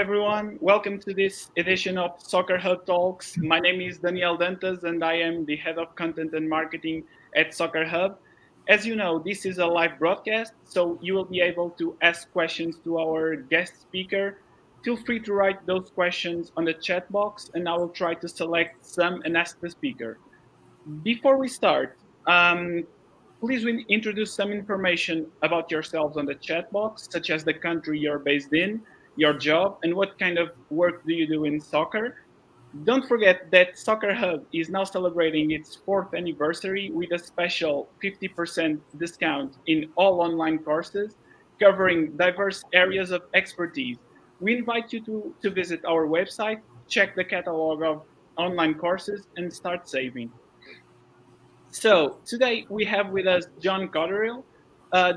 everyone. Welcome to this edition of Soccer Hub Talks. My name is Daniel Dantas, and I am the head of content and marketing at Soccer Hub. As you know, this is a live broadcast, so you will be able to ask questions to our guest speaker. Feel free to write those questions on the chat box, and I will try to select some and ask the speaker. Before we start, please introduce some information about yourselves on the chat box, such as the country you're based in, your job, and what kind of work do you do in soccer. Don't forget that Soccer Hub is now celebrating its fourth anniversary with a special 50% discount in all online courses covering diverse areas of expertise. We invite you to visit our website, check the catalog of online courses, and start saving. So today we have with us Jon Cotterill.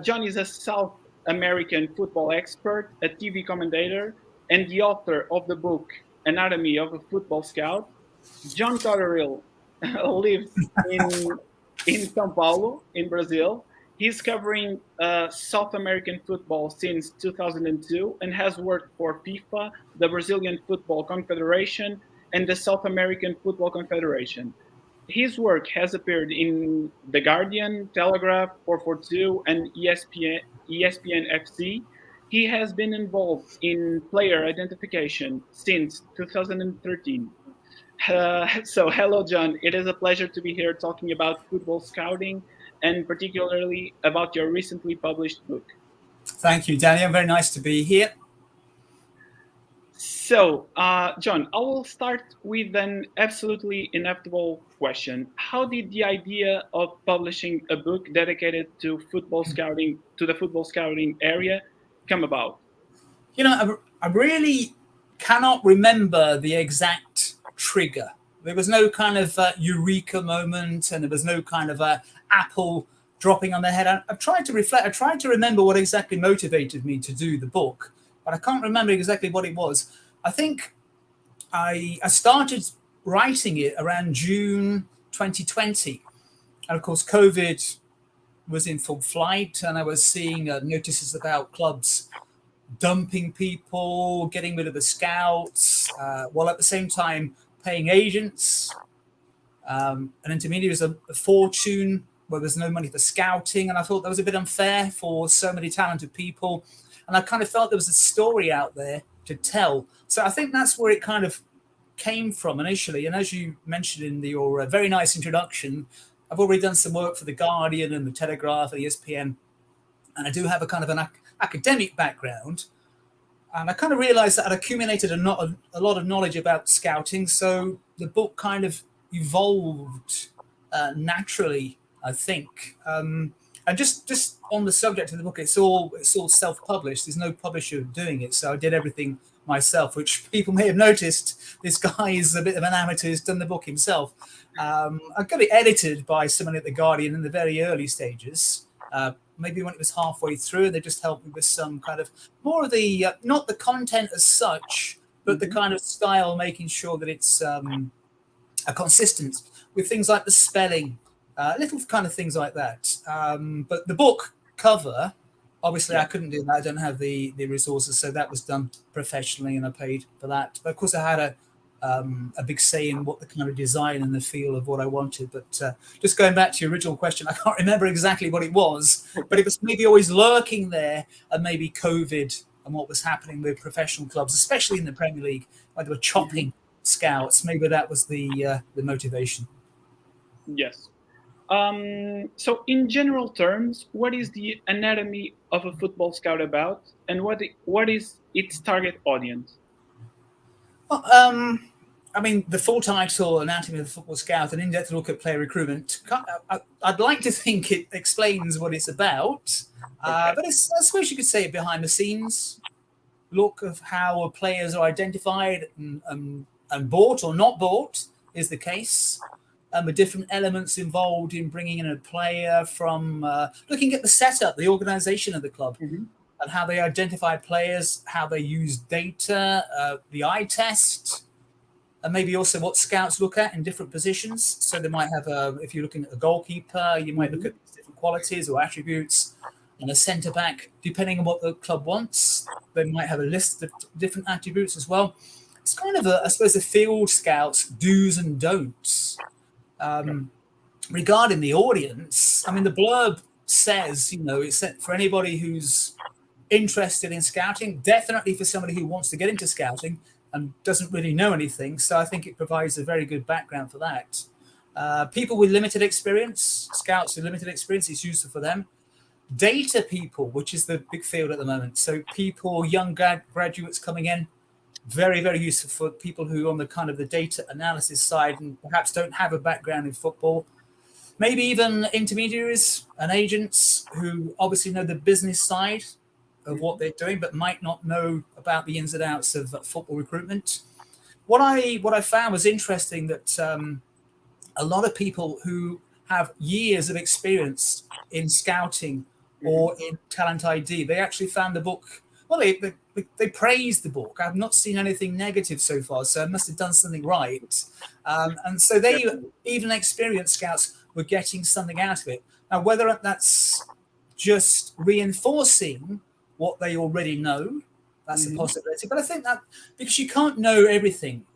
Jon is a South American football expert, a TV commentator, and the author of the book Anatomy of a Football Scout. Jon Cotterill lives in São Paulo, in Brazil. He's covering South American football since 2002 and has worked for FIFA, the Brazilian Football Confederation, and the South American Football Confederation. His work has appeared in The Guardian, Telegraph, 442, and ESPN FC. He has been involved in player identification since 2013. So, hello, Jon. It is a pleasure to be here talking about football scouting and particularly about your recently published book. Thank you, Daniel. Very nice to be here. So, Jon, I will start with an absolutely inevitable question. How did the idea of publishing a book dedicated to football scouting, to the football scouting area, come about? You know, I really cannot remember the exact trigger. There was no kind of eureka moment, and there was no kind of apple dropping on their head. I've tried to reflect. I tried to remember what exactly motivated me to do the book, but I can't remember exactly what it was. I think I started writing it around June 2020. And of course, COVID was in full flight, and I was seeing notices about clubs dumping people, getting rid of the scouts, while at the same time paying agents and intermediaries a fortune where there's no money for scouting. And I thought that was a bit unfair for so many talented people. And I kind of felt there was a story out there to tell. So I think that's where it kind of came from initially. And as you mentioned in your very nice introduction, I've already done some work for The Guardian and the Telegraph and ESPN. And I do have a kind of an academic background. And I kind of realized that I'd accumulated a lot of knowledge about scouting. So the book kind of evolved naturally, I think. And just on the subject of the book, it's all self-published. There's no publisher doing it, so I did everything myself, which people may have noticed. This guy is a bit of an amateur. He's done the book himself. I got it edited by someone at The Guardian in the very early stages. Maybe when it was halfway through, they just helped me with some kind of more of the not the content as such, but the kind of style, making sure that it's consistent with things like the spelling. Little kind of things like that. But the book cover, obviously, I couldn't do that. I don't have the resources, so that was done professionally, and I paid for that. But of course, I had a big say in what the kind of design and the feel of what I wanted. But just going back to your original question, I can't remember exactly what it was, but it was maybe always lurking there, and maybe COVID and what was happening with professional clubs, especially in the Premier League, where they were chopping scouts. Maybe that was the motivation. Yes. So in general terms, what is the anatomy of a football scout about, and what is its target audience? Well, I mean, the full title, Anatomy of a Football Scout, an in-depth look at player recruitment. I'd like to think it explains what it's about, but I suppose you could say behind the scenes look of how players are identified and bought or not bought is the case. The different elements involved in bringing in a player, from looking at the setup, the organization of the club, and how they identify players, how they use data, the eye test, and maybe also what scouts look at in different positions. So they might have, if you're looking at a goalkeeper, you might look at different qualities or attributes. and a centre back, depending on what the club wants. They might have a list of different attributes as well. It's kind of, I suppose, a field scout's do's and don'ts. Regarding the audience, I mean, the blurb says, it's for anybody who's interested in scouting, definitely for somebody who wants to get into scouting and doesn't really know anything. So I think it provides a very good background for that. People with limited experience, scouts with limited experience, it's useful for them. Data people, which is the big field at the moment. So people, young graduates coming in, very, very useful for people who on the kind of the data analysis side and perhaps don't have a background in football. Maybe even intermediaries and agents who obviously know the business side of what they're doing, but might not know about the ins and outs of football recruitment. What I found was interesting that a lot of people who have years of experience in scouting or in talent ID, they actually found the book. Well, they praised the book. I've not seen anything negative so far, so I must have done something right. And so they, even experienced scouts, were getting something out of it. Now, whether that's just reinforcing what they already know, that's a possibility. But I think that because you can't know everything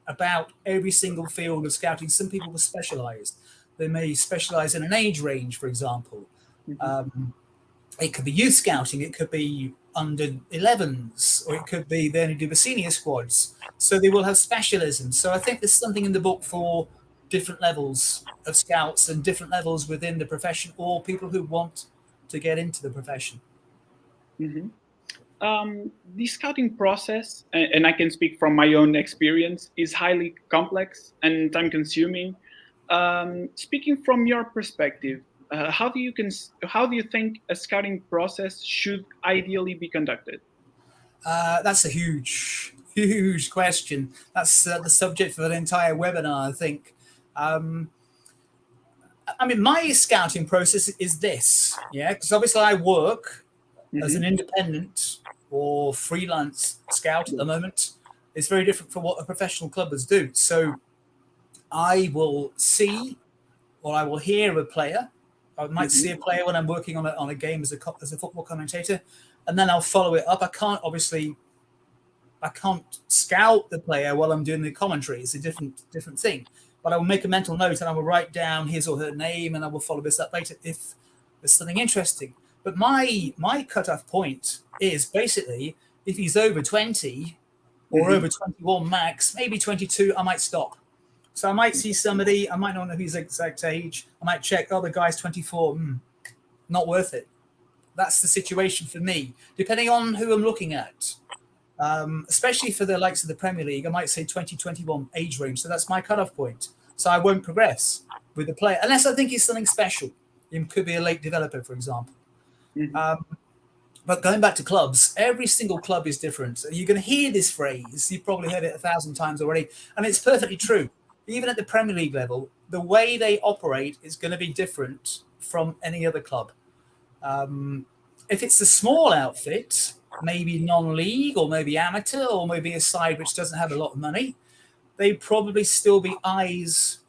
about every single field of scouting, some people will specialize. They may specialize in an age range, for example. It could be youth scouting, it could be under 11s, or it could be they only do the senior squads. So they will have specialism. So I think there's something in the book for different levels of scouts and different levels within the profession, or people who want to get into the profession. The scouting process, and I can speak from my own experience, is highly complex and time-consuming. Speaking from your perspective, how do you think a scouting process should ideally be conducted? That's a huge question. That's the subject for an entire webinar, I think. I mean, my scouting process is this, because obviously I work as an independent or freelance scout at the moment. It's very different from what a professional clubbers do. So I will see or I will hear a player. I might see a player when I'm working on a game as a football commentator, and then I'll follow it up. I can't scout the player while I'm doing the commentary. It's a different thing. But I will make a mental note and I will write down his or her name, and I will follow this up later if there's something interesting. But my cutoff point is basically if he's over 20 or over 21 max, maybe 22, I might stop. So I might see somebody, I might not know his exact age. I might check, the guy's 24. Not worth it. That's the situation for me, depending on who I'm looking at. Especially for the likes of the Premier League, I might say 20-21 age range. So that's my cutoff point. So I won't progress with the player unless I think he's something special. It could be a late developer, for example. But going back to clubs, every single club is different. You're going to hear this phrase. You've probably heard it 1,000 times already. And it's perfectly true. Even at the Premier League level, the way they operate is going to be different from any other club. If it's a small outfit, maybe non-league or maybe amateur or maybe a side which doesn't have a lot of money, they'd probably still be eyes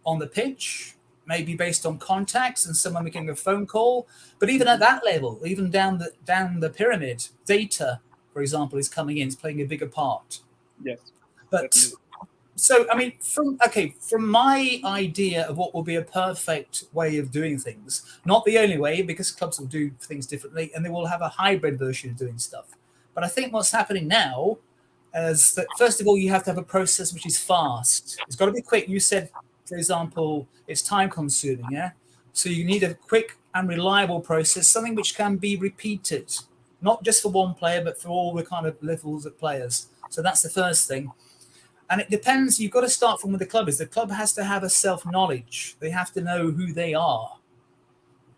on the pitch, maybe based on contacts and someone making a phone call. But even at that level, even down the pyramid, data, for example, is coming in, it's playing a bigger part. Yes. But definitely. So, I mean, from my idea of what will be a perfect way of doing things, not the only way, because clubs will do things differently and they will have a hybrid version of doing stuff. But I think what's happening now is that, first of all, you have to have a process which is fast. It's got to be quick. You said, for example, it's time consuming, yeah? So you need a quick and reliable process, something which can be repeated, not just for one player, but for all the kind of levels of players. So that's the first thing. And it depends. You've got to start from where the club is. The club has to have a self-knowledge. They have to know who they are,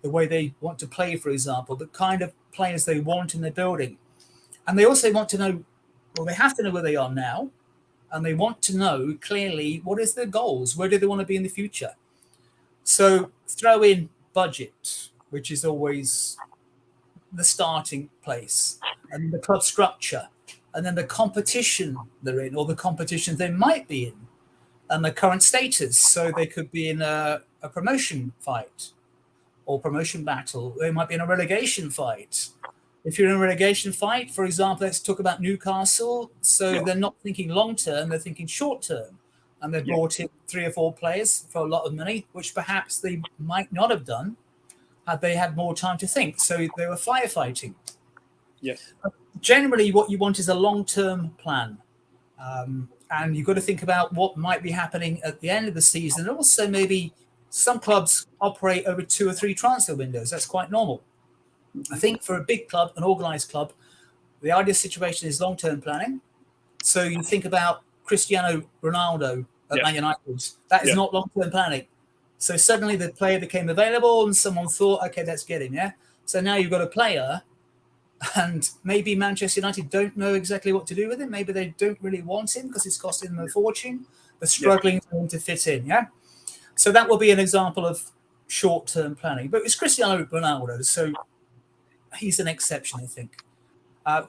the way they want to play, for example, the kind of players they want in the building. And they also want to know, well, they have to know where they are now. And they want to know clearly what is their goals. Where do they want to be in the future? So throw in budget, which is always the starting place, and the club structure. And then the competition they're in, or the competition they might be in, and the current status. So they could be in a promotion fight, or promotion battle. They might be in a relegation fight. If you're in a relegation fight, for example, let's talk about Newcastle. So Yeah. they're not thinking long term, they're thinking short term. And they've Yeah. brought in 3 or 4 players for a lot of money, which perhaps they might not have done had they had more time to think. So they were firefighting. Yes. Generally, what you want is a long term plan. And you've got to think about what might be happening at the end of the season. And also, maybe some clubs operate over 2 or 3 transfer windows. That's quite normal. I think for a big club, an organized club, the ideal situation is long-term planning. So you think about Cristiano Ronaldo at Man United. That is not long-term planning. So suddenly the player became available and someone thought, okay, let's get him, yeah? So now you've got a player and maybe Manchester United don't know exactly what to do with him. Maybe they don't really want him because it's costing them a fortune. They're struggling for him to fit in, yeah? So that will be an example of short-term planning. But it's Cristiano Ronaldo, so he's an exception, I think.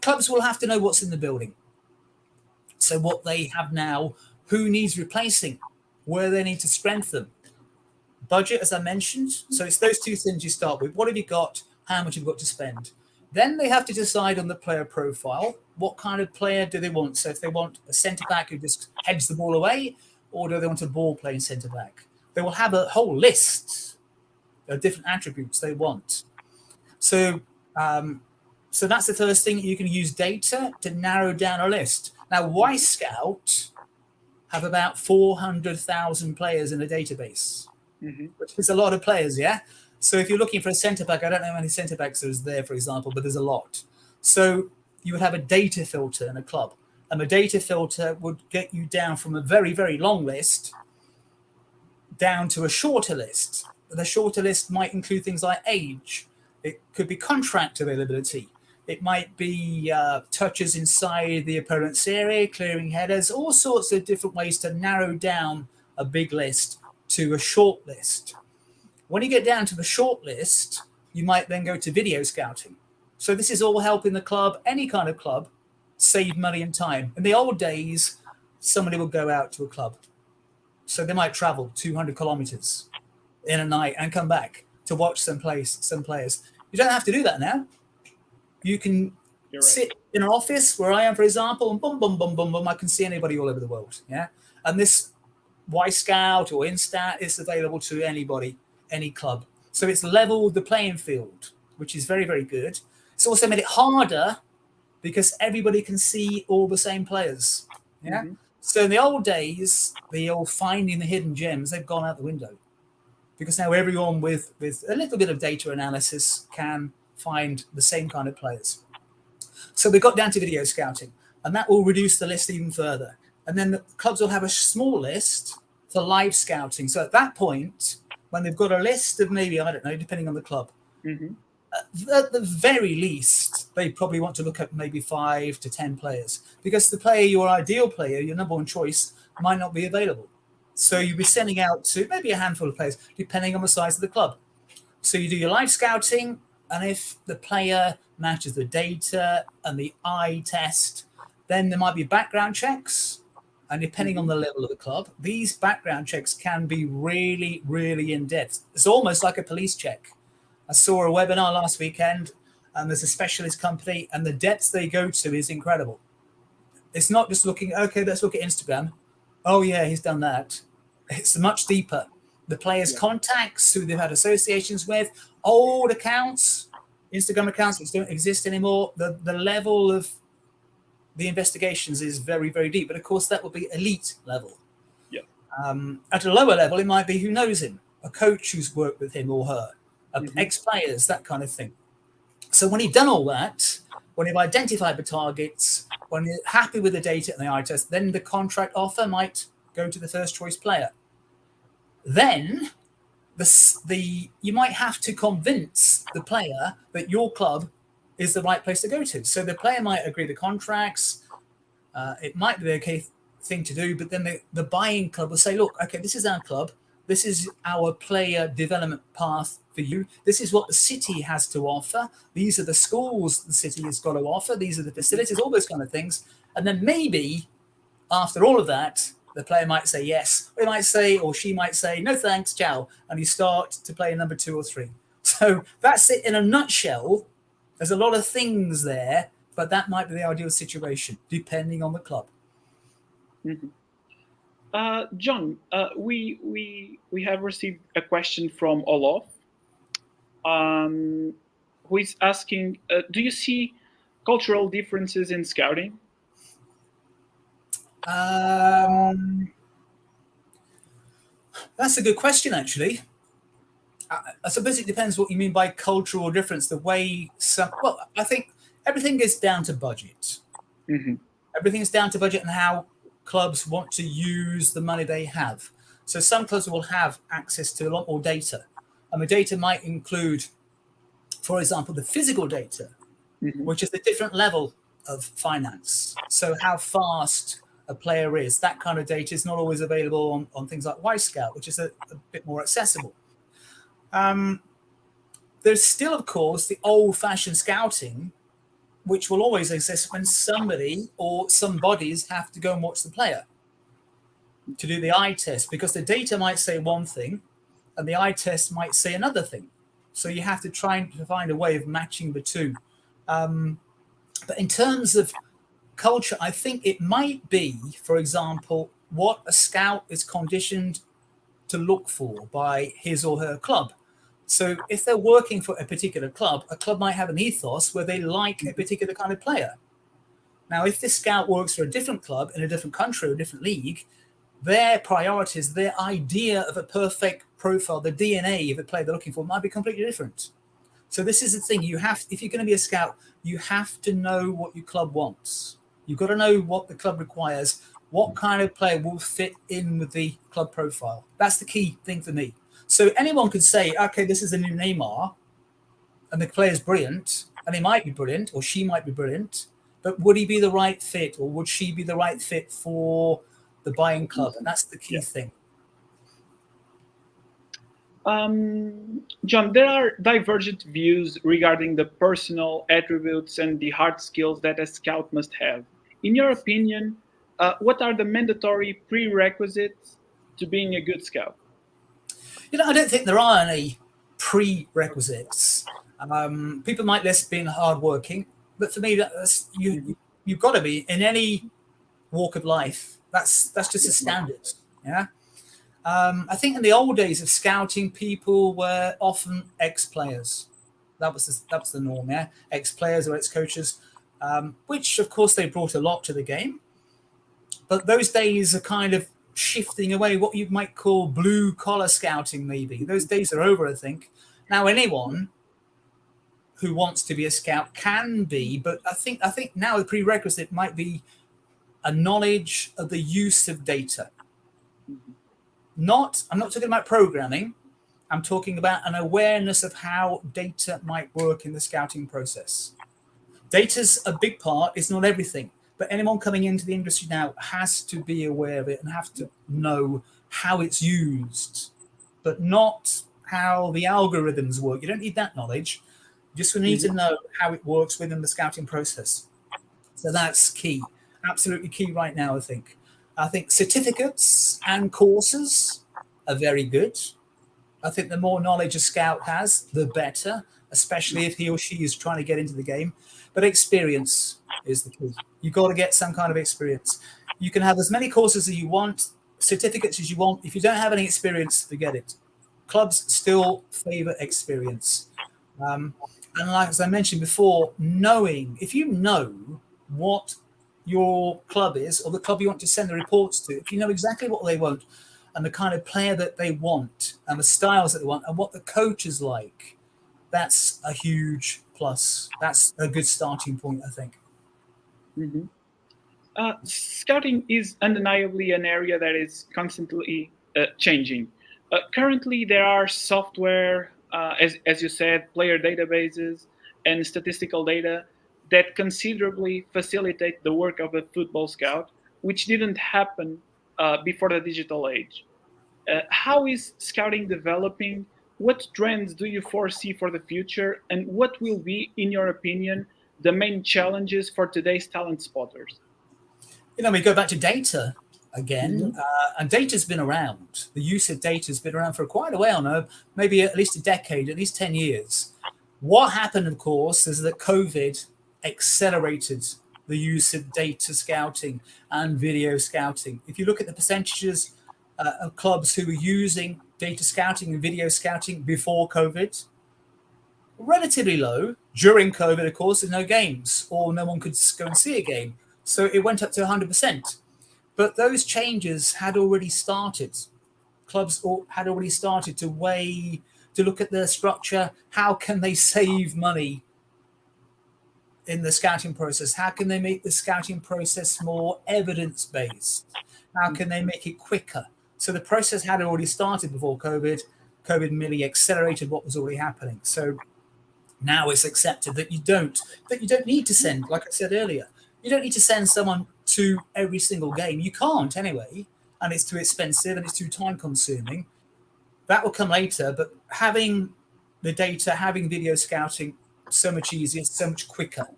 Clubs will have to know what's in the building. So what they have now, who needs replacing, where they need to strengthen. Budget, as I mentioned. So it's those 2 things you start with. What have you got? How much have you got to spend? Then they have to decide on the player profile. What kind of player do they want? So if they want a centre-back who just heads the ball away, or do they want a ball-playing centre-back? They will have a whole list of different attributes they want. So that's the first thing. You can use data to narrow down a list. Now, Y Scout have about 400,000 players in a database, which is a lot of players, yeah? So if you're looking for a centre-back, I don't know how many centre-backs there's there, for example, but there's a lot. So you would have a data filter in a club. And a data filter would get you down from a very, very long list down to a shorter list. The shorter list might include things like age. It could be contract availability. It might be touches inside the opponent's area, clearing headers, all sorts of different ways to narrow down a big list to a short list. When you get down to the short list, you might then go to video scouting. So this is all helping the club, any kind of club, save money and time. In the old days, somebody would go out to a club. So they might travel 200 kilometers in a night and come back to watch some players. You don't have to do that now. You can sit in an office where I am, for example, and boom, boom, boom, boom, boom, I can see anybody all over the world. Yeah. And this Y Scout or Instat is available to anybody, any club. So it's leveled the playing field, which is very, very good. It's also made it harder because everybody can see all the same players. Yeah. So in the old days, the old finding the hidden gems, they've gone out the window because now everyone with a little bit of data analysis can find the same kind of players. So we got down to video scouting, and that will reduce the list even further. And then the clubs will have a small list for live scouting. So at that point, when they've got a list of maybe, I don't know, depending on the club, at the very least, they probably want to look at maybe 5 to 10 players because the player, your ideal player, your number one choice, might not be available. So you'll be sending out to maybe a handful of players, depending on the size of the club. So you do your live scouting, and if the player matches the data and the eye test, then there might be background checks. And depending on the level of the club, these background checks can be really, really in-depth. It's almost like a police check. I saw a webinar last weekend, and there's a specialist company, and the depth they go to is incredible. It's not just looking, okay, let's look at Instagram. Oh, yeah, he's done that. It's much deeper. The player's contacts, who they've had associations with, old accounts, Instagram accounts which don't exist anymore. The level of the investigations is very, very deep. But, of course, that will be elite level. Yeah. At a lower level, it might be who knows him, a coach who's worked with him or her, ex-players, that kind of thing. So when you've done all that, when you've identified the targets, when you're happy with the data and the eye test, then the contract offer might go to the first choice player. Then you might have to convince the player that your club is the right place to go to. So the player might agree the contracts. It might be the okay thing to do, but then the buying club will say, look, okay, this is our club. This is our player development path for you. This is what the city has to offer. These are the schools the city has got to offer. These are the facilities, all those kind of things. And then maybe after all of that, the player might say yes. They might say, or she might say, no thanks, ciao. And you start to play number 2 or 3. So that's it in a nutshell. There's a lot of things there, but that might be the ideal situation, depending on the club. Mhm. John, we have received a question from Olof, um, who is asking, do you see cultural differences in scouting? Um, that's a good question, actually. I suppose it depends what you mean by cultural difference. The way some, well, I think everything is down to budget. Hmm. Everything is down to budget and how clubs want to use the money they have. So some clubs will have access to a lot more data. And the data might include, for example, the physical data, Hmm. which is a different level of finance. So how fast a player is, that kind of data is not always available on things like Y Scout, which is a bit more accessible. Um, there's still, of course, the old-fashioned scouting, which will always exist when somebody or some bodies have to go and watch the player to do the eye test, because the data might say one thing and the eye test might say another thing. So you have to try and find a way of matching the two. Um, but in terms of culture, I think it might be, for example, what a scout is conditioned to look for by his or her club. So if they're working for a particular club, a club might have an ethos where they like a particular kind of player. Now, if this scout works for a different club in a different country or a different league, their priorities, their idea of a perfect profile, the DNA of a player they're looking for might be completely different. So this is the thing. You have, if you're going to be a scout, you have to know what your club wants. You've got to know what the club requires, what kind of player will fit in with the club profile. That's the key thing for me. So anyone could say, okay, this is a new Neymar, and the player's brilliant, and he might be brilliant, or she might be brilliant, but would he be the right fit, or would she be the right fit for the buying club? And that's the key Yeah. thing. John, there are divergent views regarding the personal attributes and the hard skills that a scout must have. In your opinion, what are the mandatory prerequisites to being a good scout? I don't think there are any prerequisites. People might list being hardworking, but for me, that's Mhm. you've got to be in any walk of life. That's just a Yeah. standard. Yeah. I think in the old days of scouting, people were often ex-players. That was the norm. Yeah, ex-players or ex-coaches, which of course they brought a lot to the game. But those days are kind of shifting away. What you might call blue collar scouting, maybe those days are over. I think now anyone who wants to be a scout can be, but I think now the prerequisite might be a knowledge of the use of data. Mhm. I'm not talking about programming. I'm talking about an awareness of how data might work in the scouting process. Data's a big part, it's not everything. But anyone coming into the industry now has to be aware of it and have to know how it's used, but not how the algorithms work. You don't need that knowledge. You just need to Mhm. know how it works within the scouting process. So that's key, absolutely key right now, I think. I think certificates and courses are very good. I think the more knowledge a scout has, the better, especially if he or she is trying to get into the game. But experience is the key. You've got to get some kind of experience. You can have as many courses as you want, certificates as you want. If you don't have any experience, forget it. Clubs still favor experience. Um, and like as I mentioned before, knowing, if you know what your club is or the club you want to send the reports to, if you know exactly what they want and the kind of player that they want and the styles that they want and what the coach is like, that's a huge plus. That's a good starting point, I think. Mhm. Scouting is undeniably an area that is constantly changing. Currently, there are software, as you said, player databases and statistical data that considerably facilitate the work of a football scout, which didn't happen before the digital age. How is scouting developing? What trends do you foresee for the future? And what will be, in your opinion, the main challenges for today's talent spotters? We go back to data again. And data's been around. The use of data has been around for quite a while now, maybe at least a decade, at least 10 years. What happened, of course, is that COVID accelerated the use of data scouting and video scouting. If you look at the percentages of clubs who were using data scouting and video scouting before COVID, relatively low. During COVID, of course, there's no games or no one could go and see a game. So it went up to 100%. But those changes had already started. Clubs had already started to look at their structure. How can they save money in the scouting process? How can they make the scouting process more evidence-based? How can they make it quicker? So the process had already started before COVID. COVID merely accelerated what was already happening. So now it's accepted that you don't need to send, like I said earlier, you don't need to send someone to every single game. You can't anyway, and it's too expensive and it's too time consuming. That will come later, but having the data, having video scouting, so much easier, so much quicker.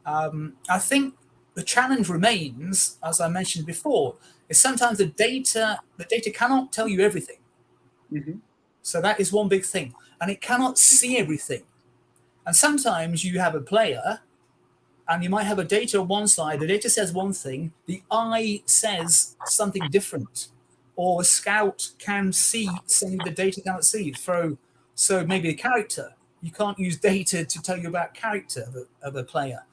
I think the challenge remains, as I mentioned before, is sometimes the data cannot tell you everything. So that is one big thing, and it cannot see everything. And sometimes you have a player and you might have a data on one side, the data says one thing, the eye says something different, or a scout can see something the data cannot see. So maybe a character, you can't use data to tell you about character of a player,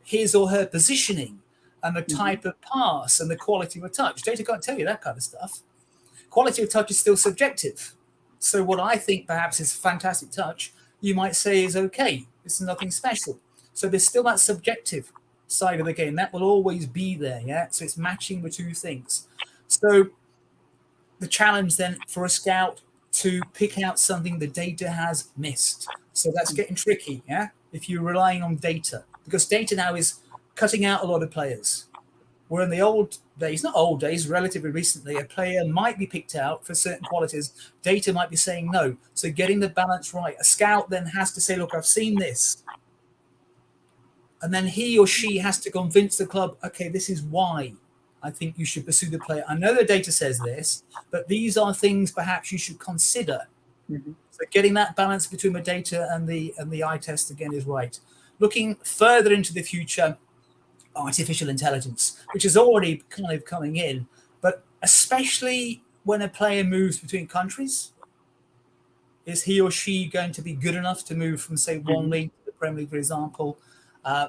his or her positioning and the type of pass and the quality of a touch. Data can't tell you that kind of stuff. Quality of touch is still subjective. So what I think perhaps is fantastic touch, you might say is okay. It's nothing special. So there's still that subjective side of the game. That will always be there, yeah? So it's matching the two things. So the challenge then for a scout to pick out something the data has missed. So that's getting tricky, yeah? If you're relying on data. Because data now is cutting out a lot of players. Where in the old days, not old days, relatively recently, a player might be picked out for certain qualities. Data might be saying no. So getting the balance right. A scout then has to say, look, I've seen this. And then he or she has to convince the club, okay, this is why I think you should pursue the player. I know the data says this, but these are things perhaps you should consider. So getting that balance between the data and the eye test again is right. Looking further into the future, artificial intelligence, which is already kind of coming in, but especially when a player moves between countries, is he or she going to be good enough to move from, say, one league to the Premier League, for example?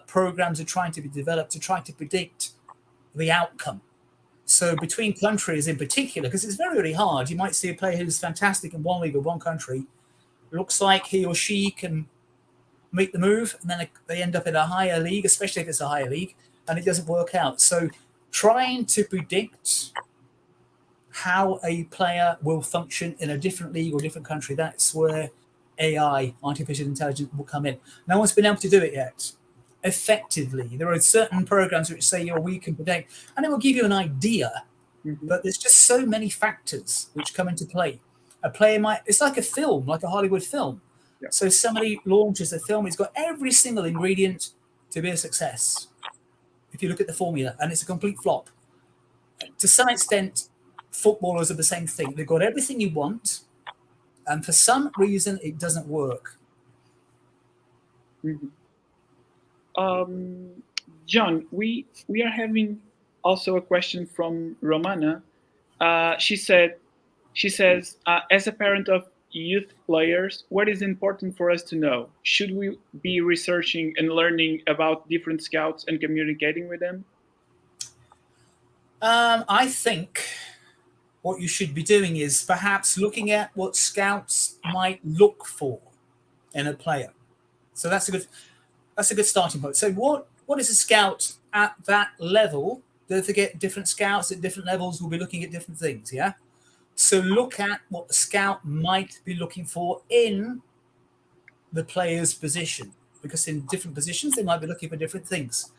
Programs are trying to be developed to try to predict the outcome. So between countries in particular, because it's very, very hard, you might see a player who's fantastic in one league or one country, looks like he or she can make the move, and then they end up in a higher league, especially if it's a higher league, and it doesn't work out. So trying to predict how a player will function in a different league or different country, that's where AI, artificial intelligence, will come in. No one's been able to do it yet effectively. There are certain programs which say, we can predict, and it will give you an idea, but there's just so many factors which come into play. A player it's like a film, like a Hollywood film. Yeah. So somebody launches a film, it's got every single ingredient to be a success. If you look at the formula, and it's a complete flop. To some extent, footballers are the same thing. They've got everything you want, and for some reason, it doesn't work. Jon, we are having also a question from Romana. She says, as a parent of youth players, what is important for us to know? Should we be researching and learning about different scouts and communicating with them? I think what you should be doing is perhaps looking at what scouts might look for in a player. So that's a good starting point. So what is a scout at that level? Don't forget, different scouts at different levels will be looking at different things, yeah? So look at what the scout might be looking for in the player's position, because in different positions, they might be looking for different things.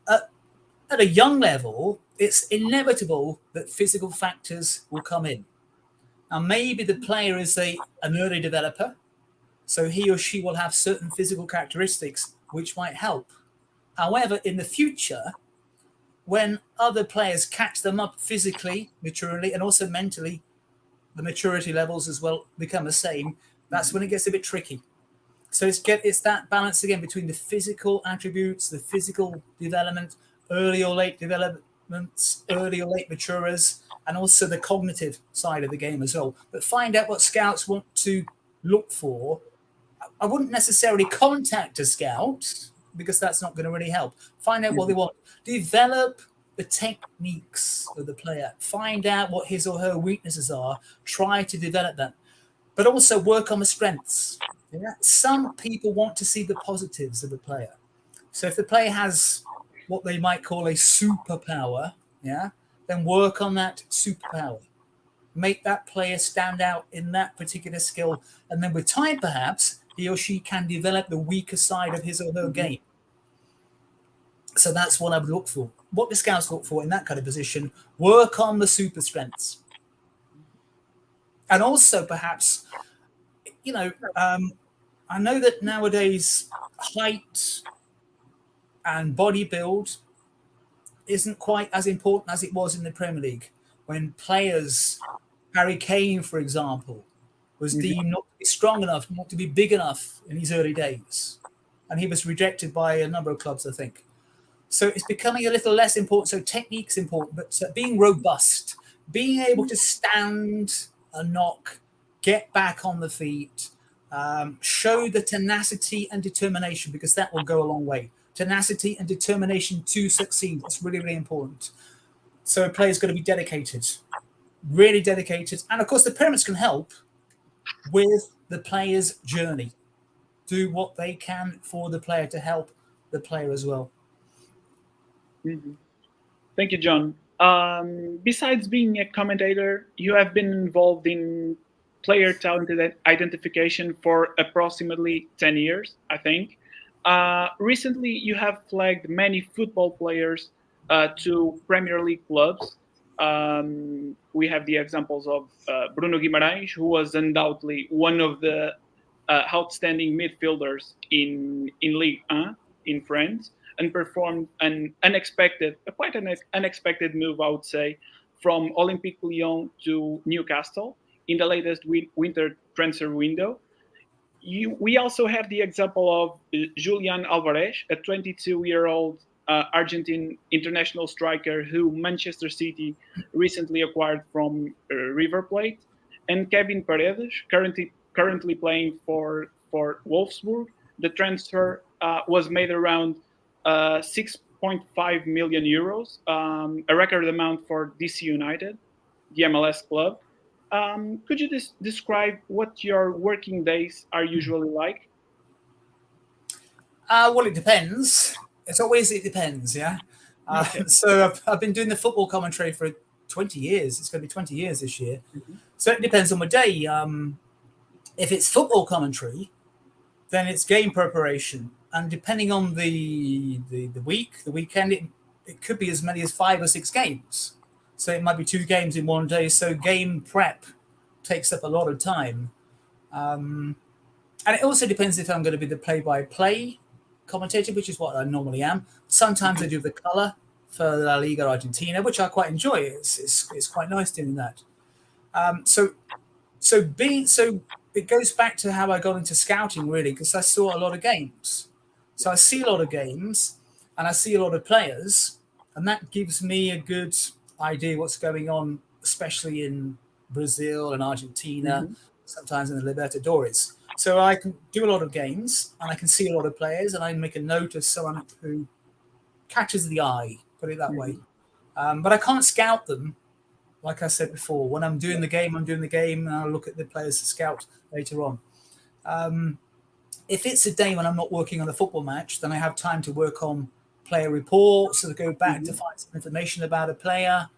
At a young level, it's inevitable that physical factors will come in. Now, maybe the player is an early developer, so he or she will have certain physical characteristics which might help. However, in the future, when other players catch them up physically, maturely, and also mentally, the maturity levels as well become the same. That's when it gets a bit tricky. So it's that balance again between the physical attributes, the physical development, early or late developments, early or late maturers, and also the cognitive side of the game as well. But find out what scouts want to look for. I wouldn't necessarily contact a scout because that's not going to really help. Find out what they want. Develop the techniques of the player. Find out what his or her weaknesses are. Try to develop them, but also work on the strengths. Yeah? Some people want to see the positives of the player. So if the player has what they might call a superpower, yeah, then work on that superpower. Make that player stand out in that particular skill, and then with time, perhaps he or she can develop the weaker side of his or her game. So that's what I would look for. What the scouts look for in that kind of position: work on the super strengths, and also perhaps, I know that nowadays height and body build isn't quite as important as it was in the Premier League when players, Harry Kane, for example, was deemed not to be strong enough, not to be big enough in his early days. And he was rejected by a number of clubs, I think. So it's becoming a little less important. So technique's important, but being robust, being able to stand a knock, get back on the feet, show the tenacity and determination, because that will go a long way. Tenacity and determination to succeed. That's really, really important. So a player's got to be dedicated, really dedicated. And of course, the parents can help with the player's journey. Do what they can for the player to help the player as well. Thank you, John. Besides being a commentator, you have been involved in player talent identification for approximately 10 years, I think. Recently, you have flagged many football players to Premier League clubs. We have the examples of Bruno Guimarães, who was undoubtedly one of the outstanding midfielders in Ligue 1 in France, and performed an unexpected, quite an unexpected move, I would say, from Olympique Lyon to Newcastle in the latest winter transfer window. We also have the example of Julian Alvarez, a 22-year-old Argentine international striker who Manchester City recently acquired from River Plate, and Kevin Paredes, currently playing for Wolfsburg. The transfer was made around 6.5 million euros, a record amount for DC United, the MLS club. Could you describe what your working days are usually like? Well, it depends. It depends, yeah. Okay. So I've been doing the football commentary for 20 years. It's going to be 20 years this year. So it depends on the day. If it's football commentary, then it's game preparation. And depending on the week, the weekend, it could be as many as 5 or 6 games. So it might be 2 games in one day. So game prep takes up a lot of time. And it also depends if I'm going to be the play-by-play commentator, which is what I normally am. Sometimes I do the color for La Liga Argentina, which I quite enjoy. It's quite nice doing that. So it goes back to how I got into scouting, really, because I saw a lot of games. So I see a lot of games and I see a lot of players, and that gives me a good idea what's going on, especially in Brazil and Argentina, sometimes in the Libertadores. So I can do a lot of games and I can see a lot of players, and I make a note of someone who catches the eye, put it that way. But I can't scout them. Like I said before, when I'm doing the game, and I'll look at the players to scout later on. If it's a day when I'm not working on a football match, then I have time to work on player reports, so to go back to find some information about a player.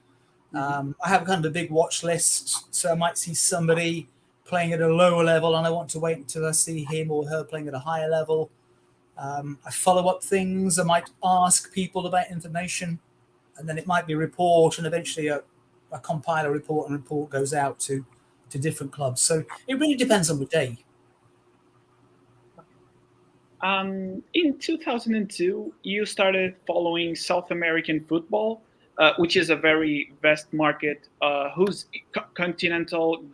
I have kind of a big watch list, so I might see somebody playing at a lower level and I want to wait until I see him or her playing at a higher level. I follow up things. I might ask people about information, and then it might be a report, and eventually I compile a report, and a report goes out to different clubs. So it really depends on the day. In 2002, you started following South American football, which is a very vast market whose continental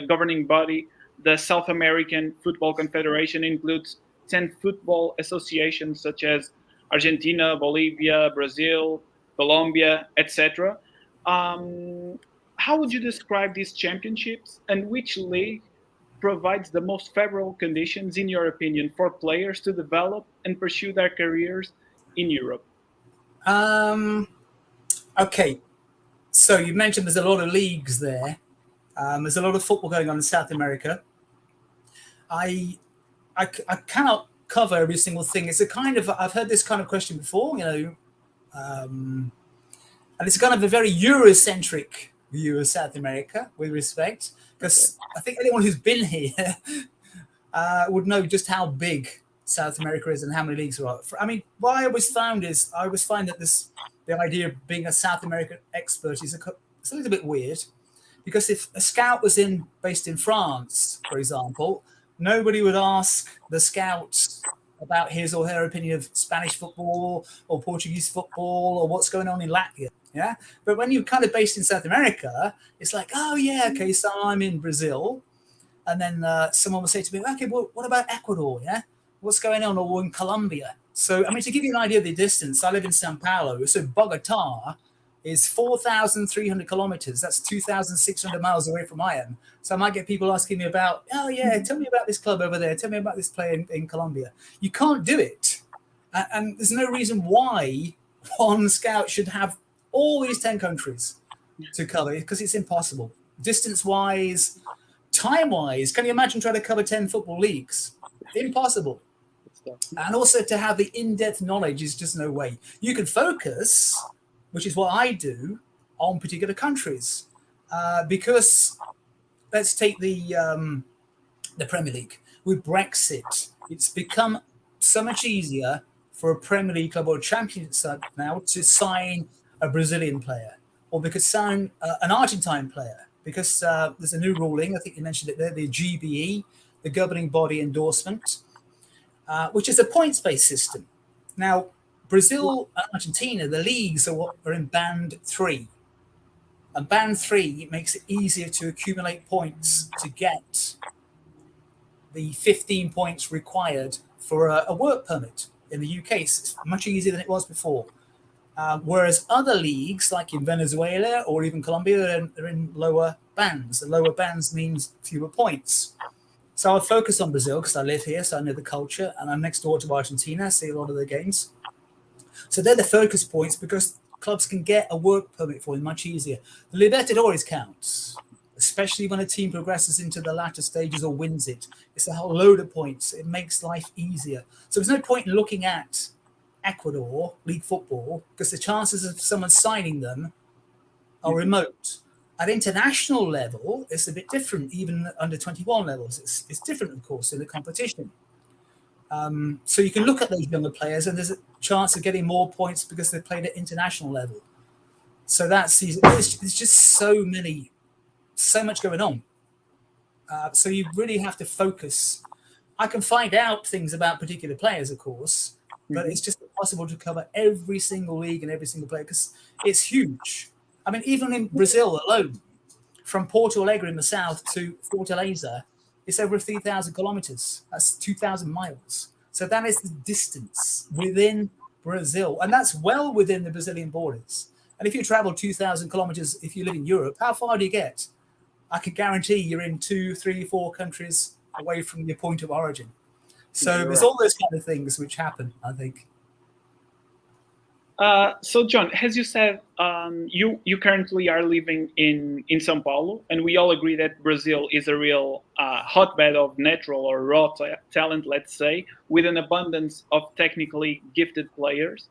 governing body, the South American Football Confederation, includes 10 football associations such as Argentina, Bolivia, Brazil, Colombia, etc. Um, how would you describe these championships, and which league provides the most favorable conditions, in your opinion, for players to develop and pursue their careers in Europe? Um, okay, so you mentioned there's a lot of leagues there. There's a lot of football going on in South America. I, I cannot cover every single thing. It's a kind of I've heard this kind of question before, um, and it's kind of a very Eurocentric view of South America with respect, Okay. because I think anyone who's been here would know just how big South America is and how many leagues there are. I mean, what I always found is I always find that the idea of being a South American expert it's a little bit weird, because if a scout was based in France, for example, nobody would ask the scout about his or her opinion of Spanish football or Portuguese football or what's going on in Latvia. Yeah. But when you're kind of based in South America, it's like, oh, yeah, okay, so I'm in Brazil. And then someone will say to me, okay, well, what about Ecuador? Yeah. What's going on? Or in Colombia? So, I mean, to give you an idea of the distance, I live in Sao Paulo. So Bogota is 4,300 kilometers. That's 2,600 miles away from I am. So I might get people asking me about, oh, yeah, tell me about this club over there. Tell me about this player in Colombia. You can't do it. And there's no reason why one scout should have all these 10 countries to cover, because it's impossible. Distance-wise, time-wise, can you imagine trying to cover 10 football leagues? Impossible. And also to have the in-depth knowledge is just no way. You can focus, which is what I do, on particular countries. Because let's take the Premier League. With Brexit, it's become so much easier for a Premier League club or a Championship side now to sign a Brazilian player, or they could sign an Argentine player, because there's a new ruling, I think you mentioned it there, the GBE, the governing body endorsement, which is a points-based system. Now, Brazil and Argentina, the leagues are in band 3. And band 3 makes it easier to accumulate points to get the 15 points required for a work permit in the UK. It's much easier than it was before. Whereas other leagues, like in Venezuela or even Colombia, they're in lower bands. The lower bands means fewer points. So I focus on Brazil because I live here, so I know the culture, and I'm next door to Argentina, I see a lot of their games. So they're the focus points because clubs can get a work permit for them much easier. The Libertadores counts, especially when a team progresses into the latter stages or wins it. It's a whole load of points. It makes life easier. So there's no point in looking at Ecuador league football because the chances of someone signing them are remote. At international level, it's a bit different, even under 21 levels. It's different, of course, in the competition. So you can look at those younger players, and there's a chance of getting more points because they played at international level. So there's just so much going on. So you really have to focus. I can find out things about particular players, of course, but it's just impossible to cover every single league and every single player because it's huge. I mean, even in Brazil alone, from Porto Alegre in the south to Fortaleza, it's over 3,000 kilometers. That's 2,000 miles. So that is the distance within Brazil. And that's well within the Brazilian borders. And if you travel 2,000 kilometers, if you live in Europe, how far do you get? I can guarantee you're in 2, 3, 4 countries away from your point of origin. So there's all those kind of things which happen, I think. So John, as you said, you currently are living in São Paulo, and we all agree that Brazil is a real hotbed of natural or raw talent, let's say, with an abundance of technically gifted players.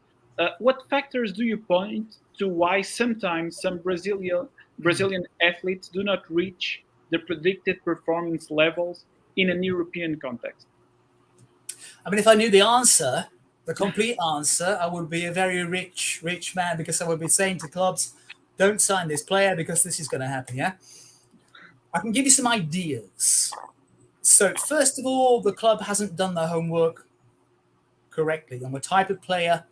What factors do you point to why sometimes some Brazilian athletes do not reach the predicted performance levels in an European context? I mean, if I knew the answer, the complete answer, I would be a very rich man, because I would be saying to clubs, don't sign this player because this is going to happen, yeah? I can give you some ideas. So first of all, the club hasn't done their homework correctly and what type of player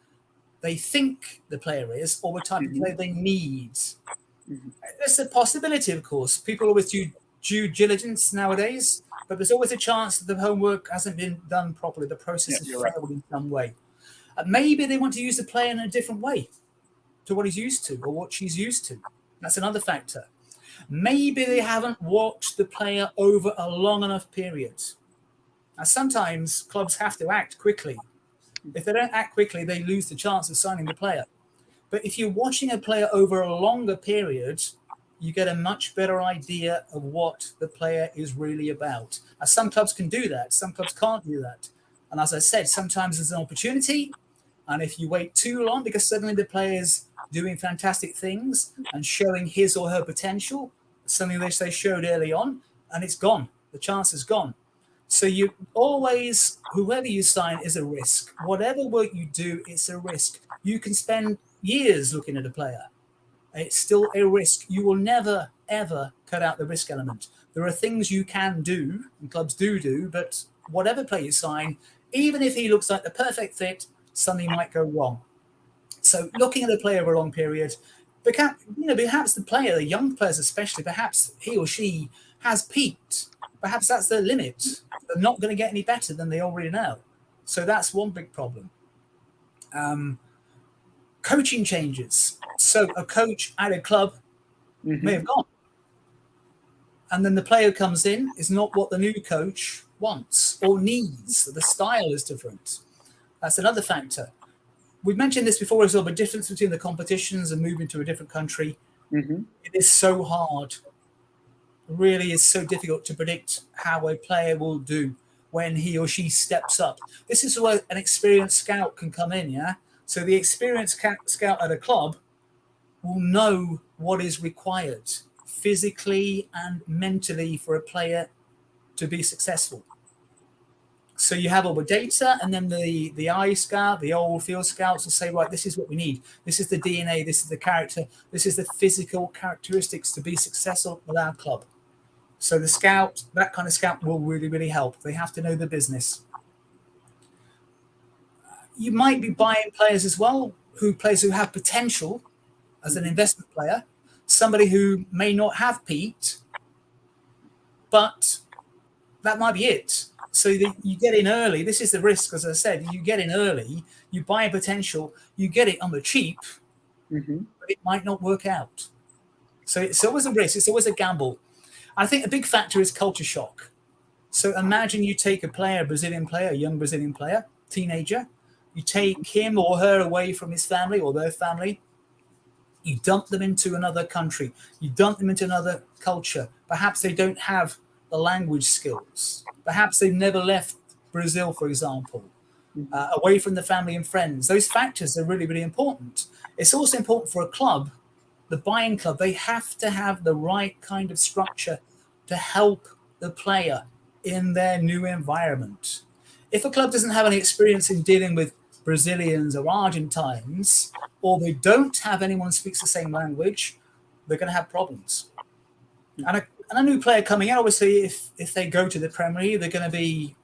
they think the player is or what type of Mm-hmm. player they need. Mm-hmm. There's a possibility, of course. People always do due diligence nowadays, but there's always a chance that the homework hasn't been done properly. The process Yeah, has you're right. failed in some way. Maybe they want to use the player in a different way to what he's used to or what she's used to. That's another factor. Maybe they haven't watched the player over a long enough period. Now, sometimes clubs have to act quickly. If they don't act quickly, they lose the chance of signing the player. But if you're watching a player over a longer period, you get a much better idea of what the player is really about. Now, some clubs can do that, some clubs can't do that. And as I said, sometimes there's an opportunity. And if you wait too long because suddenly the player's doing fantastic things and showing his or her potential, something which they showed early on, and it's gone. The chance is gone. So you always, whoever you sign is a risk. Whatever work you do, it's a risk. You can spend years looking at a player. It's still a risk. You will never, ever cut out the risk element. There are things you can do, and clubs do, but whatever player you sign, even if he looks like the perfect fit, something might go wrong. So looking at a player over a long period, perhaps the player, the young players especially, perhaps he or she has peaked. Perhaps that's their limit. They're not going to get any better than they already know. So that's one big problem. Coaching changes. So a coach at a club may have gone. And then the player who comes in is not what the new coach wants or needs. The style is different. That's another factor. We've mentioned this before as well, but difference between the competitions and moving to a different country. Mm-hmm. It is so hard. It really is so difficult to predict how a player will do when he or she steps up. This is where an experienced scout can come in, yeah? So the experienced scout at a club will know what is required physically and mentally for a player to be successful. So you have all the data, and then the eye scout, the old field scouts will say, right, this is what we need. This is the DNA, this is the character, this is the physical characteristics to be successful with our club. So the scout, that kind of scout will really, really help. They have to know the business. You might be buying players as well, players who have potential as an investment player, somebody who may not have peaked, but that might be it. So you get in early. This is the risk, as I said. You get in early, you buy a potential, you get it on the cheap, but it might not work out. So it's always a risk. It's always a gamble. I think a big factor is culture shock. So imagine you take a player, a Brazilian player, a young Brazilian player, teenager. You take him or her away from his family or their family. You dump them into another country. You dump them into another culture. Perhaps they don't have the language skills. Perhaps they've never left Brazil, for example, away from the family and friends. Those factors are really, really important. It's also important for a club, the buying club. They have to have the right kind of structure to help the player in their new environment. If a club doesn't have any experience in dealing with Brazilians or Argentines, or they don't have anyone who speaks the same language, they're going to have problems. And a new player coming in, obviously, if they go to the Premier League, they're going to be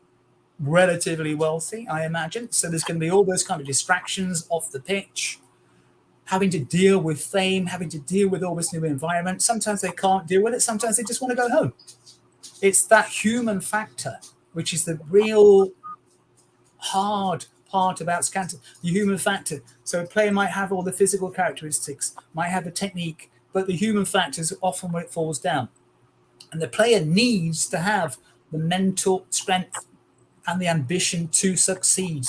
relatively wealthy, I imagine. So there's going to be all those kind of distractions off the pitch, having to deal with fame, having to deal with all this new environment. Sometimes they can't deal with it. Sometimes they just want to go home. It's that human factor, which is the real hard part about scouting, the human factor. So a player might have all the physical characteristics, might have the technique, but the human factor is often where it falls down. And the player needs to have the mental strength and the ambition to succeed.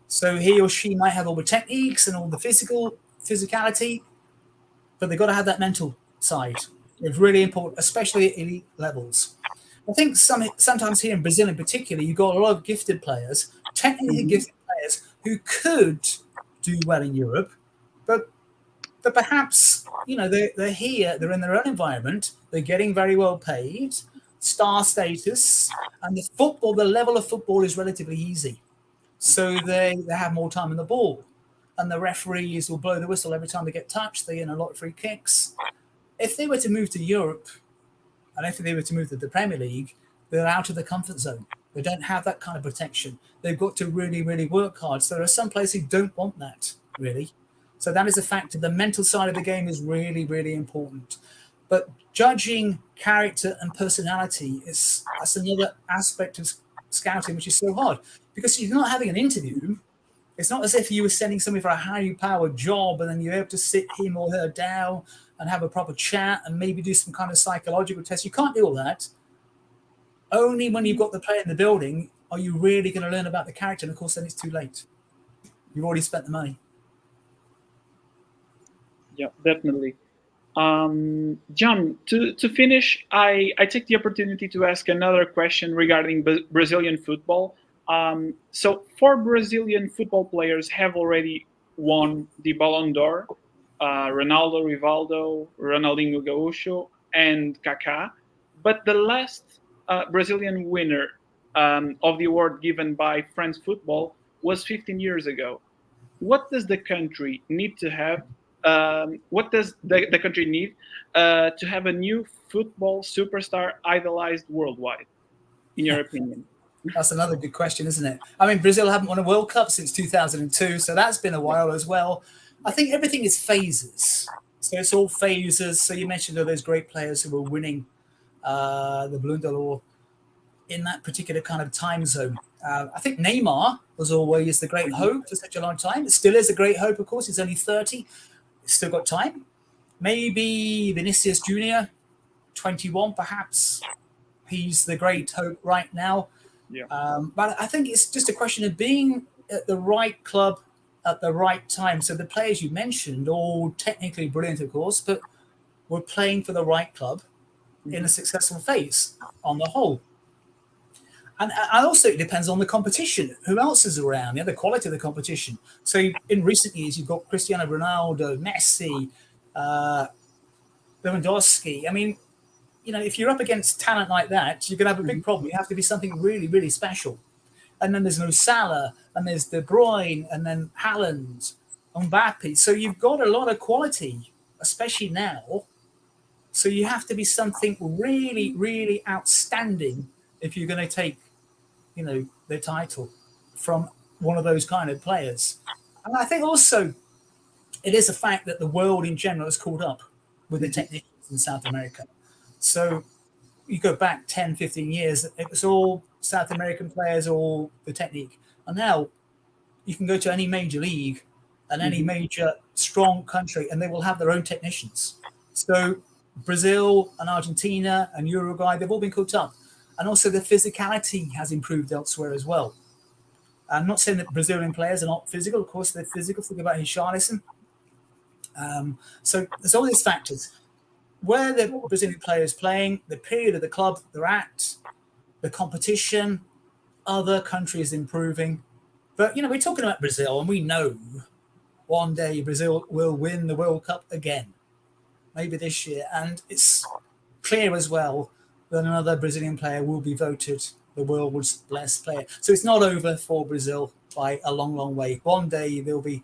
So he or she might have all the techniques and all the physicality, but they've got to have that mental side. It's really important, especially at elite levels. I think sometimes here in Brazil in particular, you've got a lot of gifted players, technically gifted players who could do well in Europe, but perhaps, they're here, they're in their own environment, they're getting very well paid, star status, and the level of football is relatively easy. So they have more time on the ball. And the referees will blow the whistle every time they get touched. They get a lot of free kicks. If they were to move to Europe, and if they were to move to the Premier League, they're out of the comfort zone. They don't have that kind of protection. They've got to really, really work hard. So there are some players who don't want that, really. So that is a factor. The mental side of the game is really, really important. But judging character and personality that's another aspect of scouting, which is so hard because you're not having an interview. It's not as if you were sending somebody for a highly powered job and then you're able to sit him or her down and have a proper chat and maybe do some kind of psychological test. You can't do all that. Only when you've got the player in the building are you really going to learn about the character. And of course, then it's too late. You've already spent the money. Yeah, definitely. John, to finish, I take the opportunity to ask another question regarding Brazilian football. So, four Brazilian football players have already won the Ballon d'Or: Ronaldo, Rivaldo, Ronaldinho Gaúcho, and Kaká. But the last Brazilian winner of the award given by France Football was 15 years ago. What does the country need to have? What does the country need to have a new football superstar idolized worldwide, in your opinion? That's another good question, isn't it? I mean, Brazil haven't won a World Cup since 2002, so that's been a while as well. I think everything is phases. So it's all phases. So you mentioned all those great players who were winning the Ballon d'Or in that particular kind of time zone. I think Neymar was always the great hope for such a long time. It still is a great hope, of course. He's only 30. He's still got time. Maybe Vinicius Jr., 21, perhaps. He's the great hope right now. Yeah. But I think it's just a question of being at the right club at the right time. So the players you mentioned, all technically brilliant, of course, but were playing for the right club in a successful phase on the whole. And also it depends on the competition. Who else is around? The quality of the competition. So in recent years, you've got Cristiano Ronaldo, Messi, Lewandowski. I mean, if you're up against talent like that, you're going to have a big problem. You have to be something really, really special. And then there's Mo Salah, and there's De Bruyne, and then Haaland, Mbappe. So you've got a lot of quality, especially now. So you have to be something really, really outstanding if you're going to take, the title from one of those kind of players. And I think also it is a fact that the world in general has caught up with the technicians in South America. So you go back 10, 15 years, it was all South American players, all the technique. And now you can go to any major league and any major strong country, and they will have their own technicians. So Brazil and Argentina and Uruguay, they've all been caught up. And also the physicality has improved elsewhere as well. I'm not saying that Brazilian players are not physical. Of course, they're physical. Think about Richarlison. So there's all these factors. Where the Brazilian players playing, the period of the club they're at, the competition, other countries improving. But, we're talking about Brazil, and we know one day Brazil will win the World Cup again, maybe this year. And it's clear as well that another Brazilian player will be voted the world's best player. So it's not over for Brazil by a long, long way. One day they'll be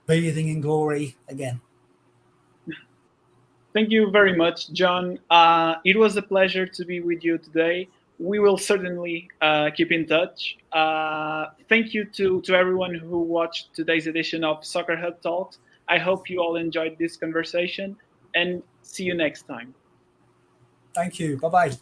bathing in glory again. Thank you very much, John. It was a pleasure to be with you today. We will certainly keep in touch. Thank you to everyone who watched today's edition of Soccer Hub Talks. I hope you all enjoyed this conversation, and see you next time. Thank you. Bye-bye.